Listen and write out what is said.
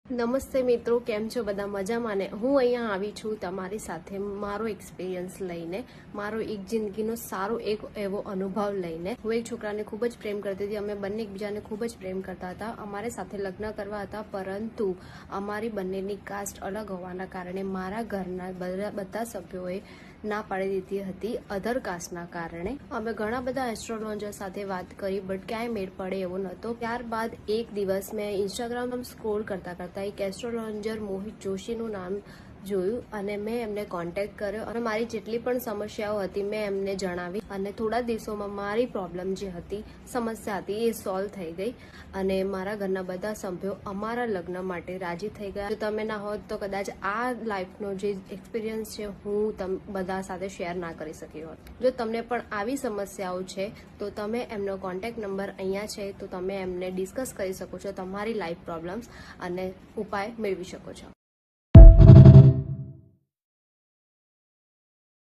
નમસ્તે મિત્રો, કેમ છો બધા? મજામાં ને? હું અહીંયા આવી છું તમારી સાથે મારો એક્સપિરિયન્સ લઈને, મારો એક જિંદગીનો સારો એક એવો અનુભવ લઈને. હું એક છોકરાને ખૂબ જ પ્રેમ કરતી હતી. અમે બંને એકબીજાને ખૂબ જ પ્રેમ કરતા હતા. અમારે સાથે લગ્ન કરવા હતા, પરંતુ અમારી બંનેની કાસ્ટ અલગ હોવાના કારણે મારા ઘરના બધા સભ્યોએ ના પાડી દીધી હતી અધર કાસ્ટના કારણે. અમે ઘણા બધા એસ્ટ્રોલોજર સાથે વાત કરી, બટ ક્યાંય મેળ પડે એવો નહોતો. ત્યારબાદ એક દિવસ મેં ઇન્સ્ટાગ્રામ સ્ક્રોલ કરતા એક એસ્ટ્રોલોજર મોહિત જોશીનું નામ જોયું અને મેં એમને કોન્ટેક્ટ કર્યો અને મારી જેટલી પણ સમસ્યાઓ હતી મેં એમને જણાવી અને થોડા દિવસોમાં મારી પ્રોબ્લેમ જે હતી, સમસ્યા હતી, એ સોલ્વ થઈ ગઈ અને મારા ઘરના બધા સભ્યો અમારા લગ્ન માટે રાજી થઈ ગયા. જો તમે ના હોત તો કદાચ આ લાઈફનો જે એક્સપિરિયન્સ છે હું બધા સાથે શેર ના કરી શકી હોત. જો તમને પણ આવી સમસ્યાઓ છે તો તમે એમનો કોન્ટેક્ટ નંબર અહીંયા છે, તો તમે એમને ડિસ્કસ કરી શકો છો તમારી લાઈફ પ્રોબ્લેમ્સ અને ઉપાય મેળવી શકો છો.